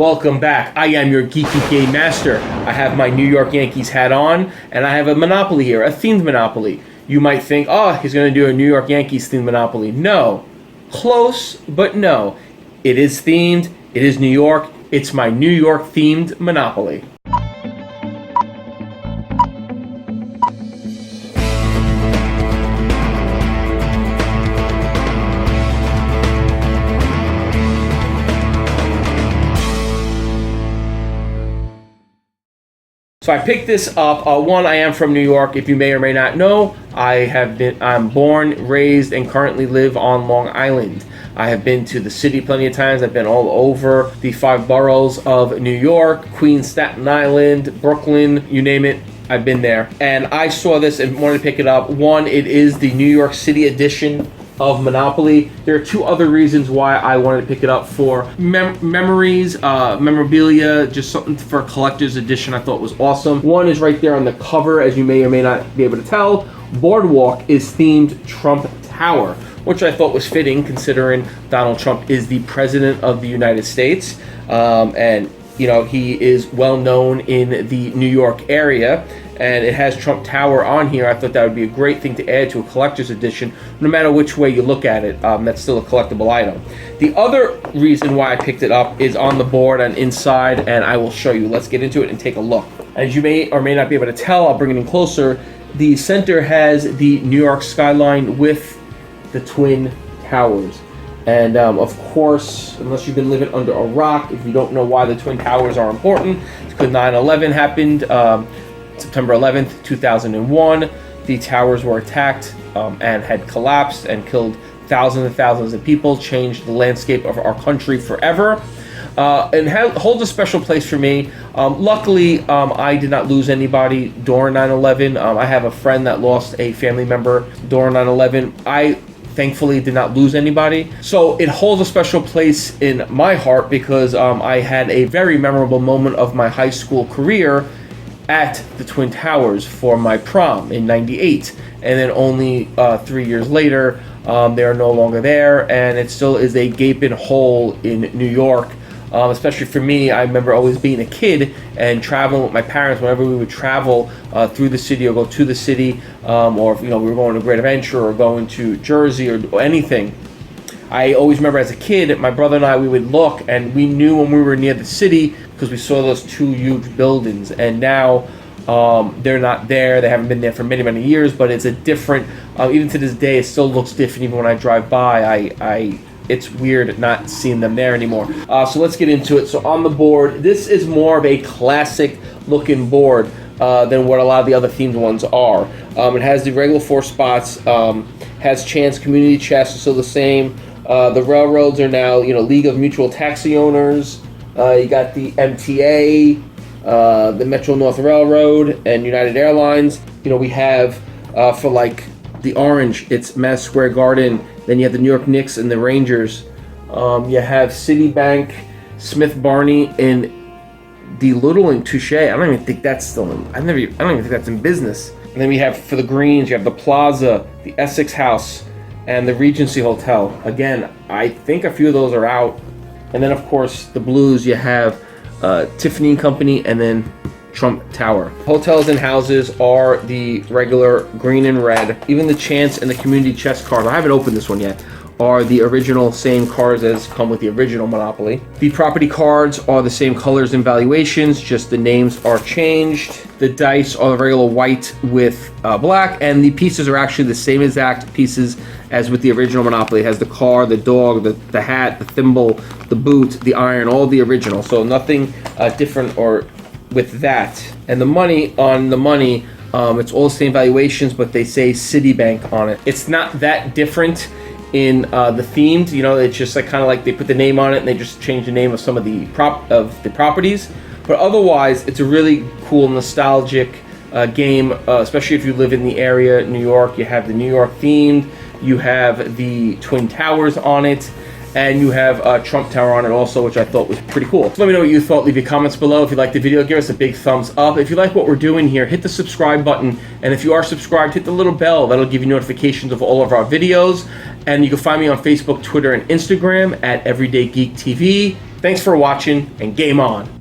Welcome back. I am your Geeky Game Master. I have my New York Yankees hat on, and I have a Monopoly here, a themed Monopoly. You might think, oh, he's going to do a New York Yankees themed Monopoly. No. Close, but no. It is themed. It is New York. It's my New York themed Monopoly. So I picked this up. One, I am from New York. If you may or may not know, I'm born, raised, and currently live on Long Island. I have been to the city plenty of times. I've been all over the 5 boroughs of New York, Queens, Staten Island, Brooklyn, you name it. I've been there. And I saw this and wanted to pick it up. One, it is the New York City edition of Monopoly. There are 2 other reasons why I wanted to pick it up: for memories, memorabilia, just something for a collector's edition I thought was awesome. One is right there on the cover, as you may or may not be able to tell. Boardwalk is themed Trump Tower, which I thought was fitting considering Donald Trump is the president of the United States. And you know, he is well known in the New York area, and it has Trump Tower on here. I thought that would be a great thing to add to a collector's edition. No matter which way you look at it, that's still a collectible item. The other reason why I picked it up is on the board and inside, and I will show you. Let's get into it and take a look. As you may or may not be able to tell, I'll bring it in closer. The center has the New York skyline with the Twin Towers. And of course, unless you've been living under a rock, if you don't know why the Twin Towers are important, it's because 9/11 happened September 11th, 2001. The towers were attacked and had collapsed and killed thousands and thousands of people, changed the landscape of our country forever. And holds a special place for me. Luckily, I did not lose anybody during 9/11. I have a friend that lost a family member during 9/11. I thankfully did not lose anybody. So it holds a special place in my heart because I had a very memorable moment of my high school career at the Twin Towers for my prom in '98. And then only 3 years later, they are no longer there, and it still is a gaping hole in New York. Especially for me, I remember always being a kid and traveling with my parents whenever we would travel through the city or go to the city, or if, we were going to Great Adventure or going to Jersey or anything. I always remember as a kid, my brother and I, we would look and we knew when we were near the city because we saw those 2 huge buildings. And now they're not there. They haven't been there for many, many years, but it's a different, even to this day, it still looks different. Even when I drive by, it's weird not seeing them there anymore. So let's get into it. So on the board, this is more of a classic looking board than what a lot of the other themed ones are. It has the regular 4 spots, has chance, community chest, so the same. The railroads are now, League of Mutual Taxi Owners. You got the MTA, the Metro North Railroad, and United Airlines. We have for like the orange, it's Madison Square Garden. Then you have the New York Knicks and the Rangers. You have Citibank, Smith Barney, and the Little and Touche. I don't even think that's still in. I don't even think that's in business. And then we have for the Greens, you have the Plaza, the Essex House, and the Regency Hotel. Again, I think a few of those are out. And then of course the Blues, you have Tiffany & Company, and then Trump Tower. Hotels and houses are the regular green and red. Even the chance and the community chest cards, I haven't opened this one yet, are the original same cards as come with the original Monopoly. The property cards are the same colors and valuations, just the names are changed. The dice are the regular white with black, and the pieces are actually the same exact pieces as with the original Monopoly. It has the car, the dog, the hat, the thimble, the boot, the iron, all the original. So nothing different or with that. And the money, it's all the same valuations, but they say Citibank on it. It's not that different in the themed, it's just like kind of like they put the name on it and they just change the name of some of the properties. But otherwise, it's a really cool, nostalgic game, especially if you live in the area, New York. You have the New York themed, you have the Twin Towers on it, and you have Trump Tower on it also, which I thought was pretty cool. So let me know what you thought. Leave your comments below. If you liked the video, give us a big thumbs up. If you like what we're doing here, hit the subscribe button. And if you are subscribed, hit the little bell. That'll give you notifications of all of our videos. And you can find me on Facebook, Twitter, and Instagram at Everyday Geek TV. Thanks for watching, and game on.